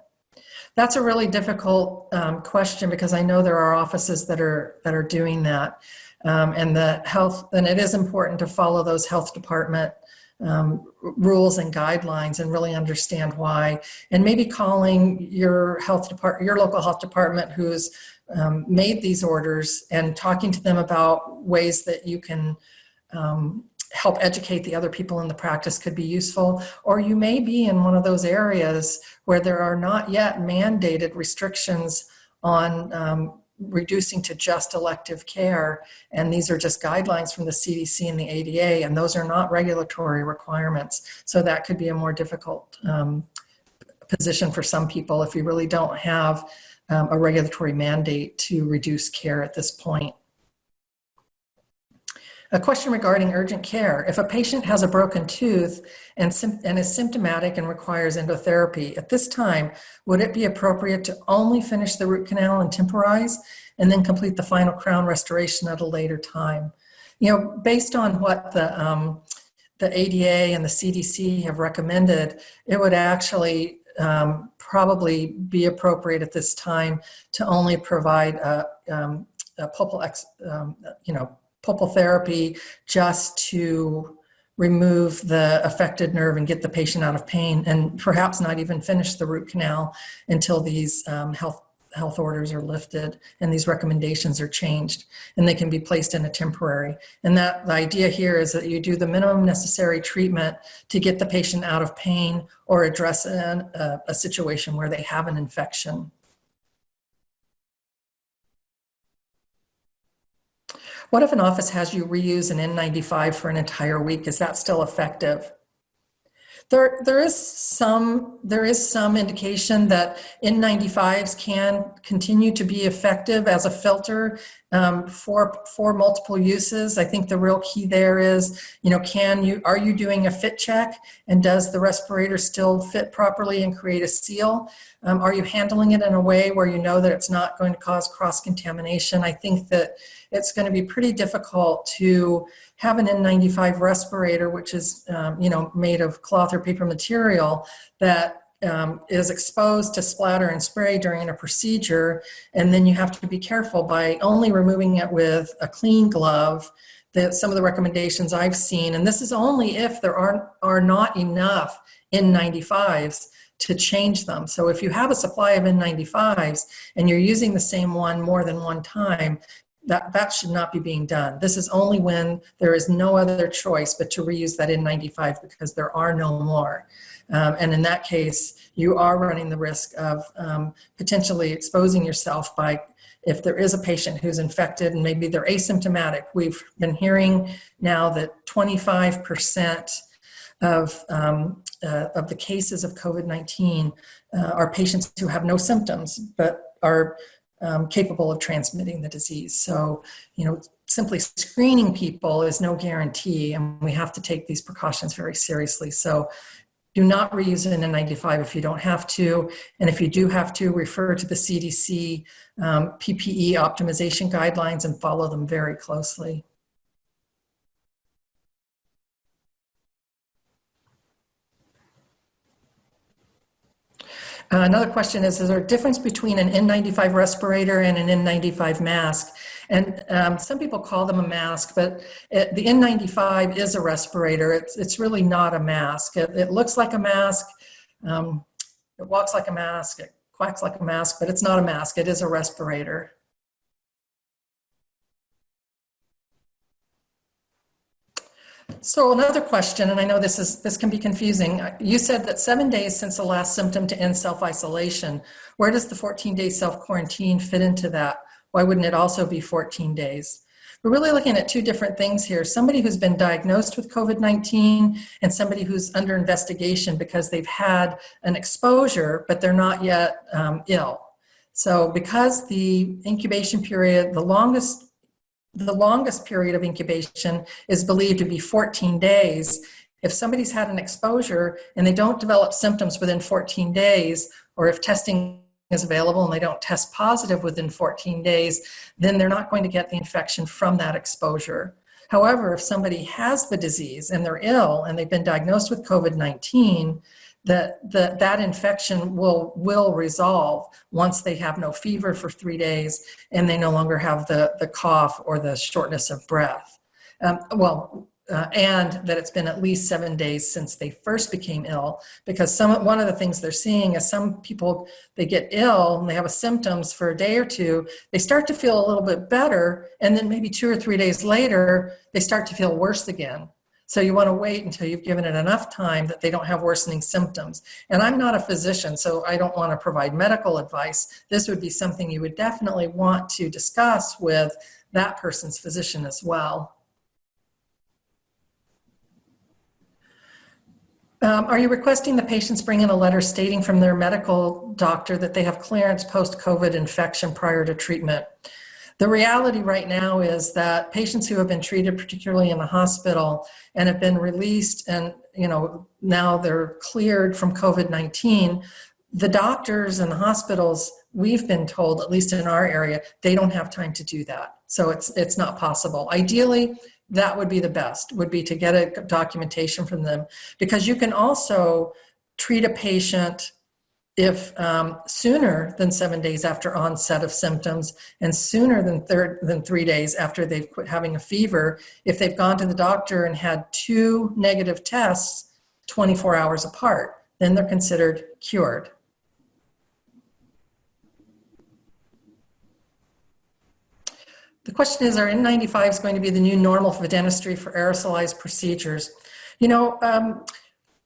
That's a really difficult question, because I know there are offices that are doing that, and it is important to follow those health department rules and guidelines and really understand why, and maybe calling your local health department who's made these orders and talking to them about ways that you can help educate the other people in the practice could be useful. Or you may be in one of those areas where there are not yet mandated restrictions on reducing to just elective care, and these are just guidelines from the CDC and the ADA, and those are not regulatory requirements. So that could be a more difficult position for some people if you really don't have a regulatory mandate to reduce care at this point. A question regarding urgent care. If a patient has a broken tooth and is symptomatic and requires endotherapy, at this time, would it be appropriate to only finish the root canal and temporize and then complete the final crown restoration at a later time? Based on what the ADA and the CDC have recommended, it would actually probably be appropriate at this time to only provide a pulpal pulpal therapy just to remove the affected nerve and get the patient out of pain, and perhaps not even finish the root canal until these health orders are lifted and these recommendations are changed, and they can be placed in a temporary. And that the idea here is that you do the minimum necessary treatment to get the patient out of pain or address a situation where they have an infection. What if an office has you reuse an N95 for an entire week? Is that still effective? There is some indication that N95s can continue to be effective as a filter for multiple uses. I think the real key there is, are you doing a fit check, and does the respirator still fit properly and create a seal? Are you handling it in a way where you know that it's not going to cause cross-contamination? I think that it's going to be pretty difficult to have an N95 respirator, which is made of cloth or paper material, that is exposed to splatter and spray during a procedure, and then you have to be careful by only removing it with a clean glove. Some of the recommendations I've seen, and this is only if there are not enough N95s to change them. So if you have a supply of N95s and you're using the same one more than one time, that should not be being done. This is only when there is no other choice but to reuse that N95 because there are no more. And in that case, you are running the risk of potentially exposing yourself by, if there is a patient who's infected and maybe they're asymptomatic. We've been hearing now that 25% of the cases of COVID-19 are patients who have no symptoms but are capable of transmitting the disease. So, simply screening people is no guarantee, and we have to take these precautions very seriously. So do not reuse an N95 if you don't have to. And if you do have to, refer to the CDC PPE optimization guidelines and follow them very closely. Another question is there a difference between an N95 respirator and an N95 mask? And some people call them a mask, but the N95 is a respirator. It's really not a mask. It looks like a mask, it walks like a mask, it quacks like a mask, but it's not a mask. It is a respirator. So another question, and I know this can be confusing. You said that 7 days since the last symptom to end self-isolation. Where does the 14-day self-quarantine fit into that? Why wouldn't it also be 14 days? We're really looking at two different things here. Somebody who's been diagnosed with COVID-19 and somebody who's under investigation because they've had an exposure, but they're not yet ill. So because the incubation period, the longest period of incubation is believed to be 14 days. If somebody's had an exposure and they don't develop symptoms within 14 days, or if testing is available and they don't test positive within 14 days, then they're not going to get the infection from that exposure. However, if somebody has the disease and they're ill and they've been diagnosed with COVID-19, that infection will resolve once they have no fever for 3 days and they no longer have the cough or the shortness of breath. And that it's been at least 7 days since they first became ill, because one of the things they're seeing is some people, they get ill and they have symptoms for a day or two, they start to feel a little bit better, and then maybe 2 or 3 days later, they start to feel worse again. So you want to wait until you've given it enough time that they don't have worsening symptoms. And I'm not a physician, so I don't want to provide medical advice. This would be something you would definitely want to discuss with that person's physician as well. Are you requesting the patients bring in a letter stating from their medical doctor that they have clearance post-COVID infection prior to treatment? The reality right now is that patients who have been treated, particularly in the hospital, and have been released and now they're cleared from COVID-19, the doctors and the hospitals, we've been told, at least in our area, they don't have time to do that. So it's not possible. Ideally, that would be the best, would be to get a documentation from them, because you can also treat a patient if sooner than 7 days after onset of symptoms and sooner than 3 days after they've quit having a fever, if they've gone to the doctor and had 2 negative tests 24 hours apart, then they're considered cured. The question is, are N95s going to be the new normal for dentistry for aerosolized procedures? You know,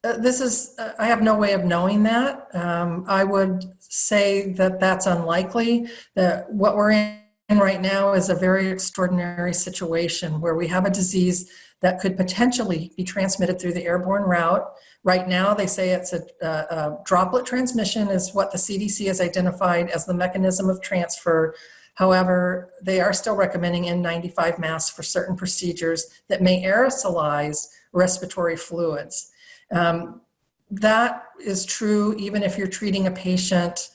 I have no way of knowing that. I would say that that's unlikely. That what we're in right now is a very extraordinary situation where we have a disease that could potentially be transmitted through the airborne route. Right now, they say it's a droplet transmission is what the CDC has identified as the mechanism of transfer. However, they are still recommending N95 masks for certain procedures that may aerosolize respiratory fluids. That is true even if you're treating a patient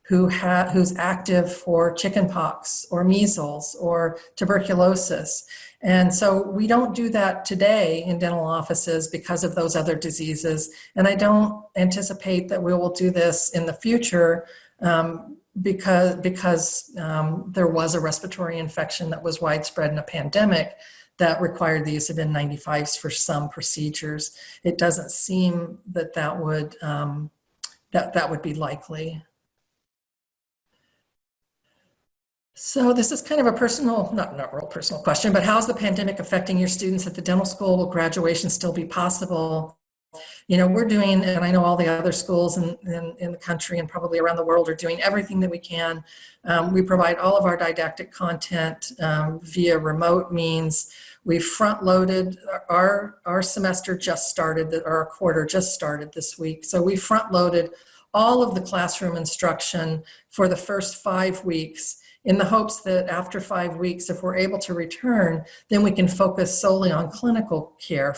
who's active for chickenpox or measles or tuberculosis. And so we don't do that today in dental offices because of those other diseases. And I don't anticipate that we will do this in the future because there was a respiratory infection that was widespread in a pandemic that required the use of N95s for some procedures. It doesn't seem that that would be likely. So this is kind of a personal, not real personal question, but how's the pandemic affecting your students at the dental school? Will graduation still be possible? You know, we're doing, and I know all the other schools in the country and probably around the world are doing everything that we can. We provide all of our didactic content via remote means. We've front-loaded, our semester just started, our quarter just started this week. So we front-loaded all of the classroom instruction for the first 5 weeks in the hopes that after 5 weeks, if we're able to return, then we can focus solely on clinical care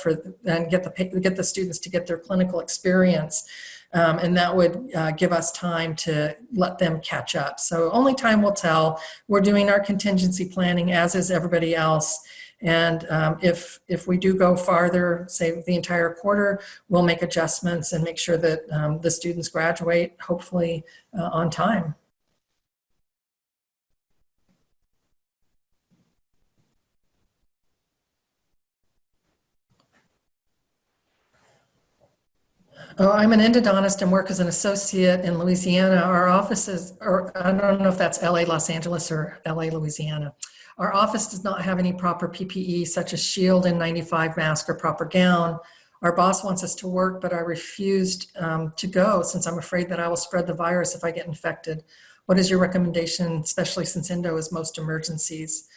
and get the students to get their clinical experience. And that would give us time to let them catch up. So only time will tell. We're doing our contingency planning, as is everybody else. And if we do go farther, say the entire quarter, we'll make adjustments and make sure that the students graduate, hopefully on time. Oh, I'm an endodontist and work as an associate in Louisiana. Our offices, or I don't know if that's LA, Los Angeles, or LA, Louisiana. Our office does not have any proper PPE, such as shield N95 mask or proper gown. Our boss wants us to work, but I refused to go since I'm afraid that I will spread the virus if I get infected. What is your recommendation, especially since endo is most emergencies?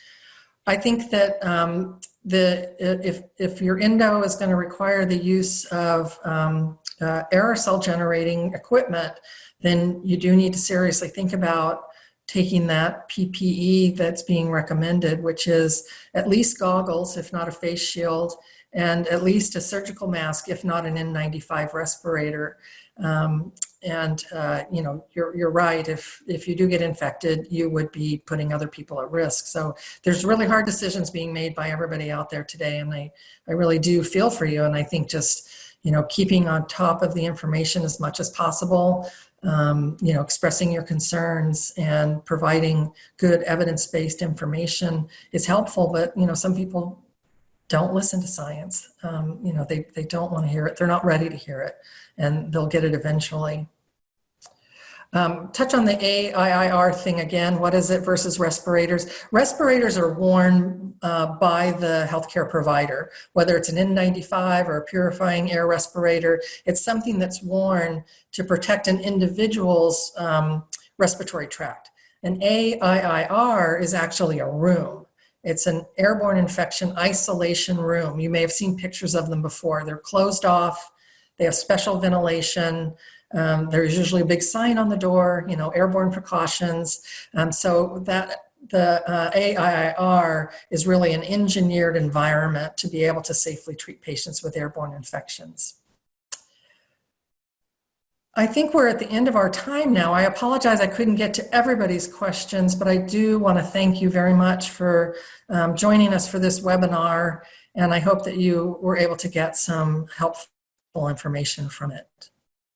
I think that if your endo is going to require the use of aerosol generating equipment, then you do need to seriously think about taking that PPE that's being recommended, which is at least goggles, if not a face shield, and at least a surgical mask, if not an N95 respirator. You know, you're right. If you do get infected, you would be putting other people at risk. So there's really hard decisions being made by everybody out there today, and I really do feel for you. And I think just, you know, keeping on top of the information as much as possible, you know, expressing your concerns and providing good evidence-based information is helpful. But, you know, some people don't listen to science. You know, they don't want to hear it. They're not ready to hear it, and they'll get it eventually. Touch on the AIR thing again. What is it versus respirators? Respirators are worn by the healthcare provider, whether it's an N95 or a purifying air respirator. It's something that's worn to protect an individual's respiratory tract. An AIR is actually a room. It's an airborne infection isolation room. You may have seen pictures of them before. They're closed off. They have special ventilation. There's usually a big sign on the door, you know, airborne precautions. So that the AIR is really an engineered environment to be able to safely treat patients with airborne infections. I think we're at the end of our time now. I apologize I couldn't get to everybody's questions, but I do want to thank you very much for joining us for this webinar, and I hope that you were able to get some helpful information from it.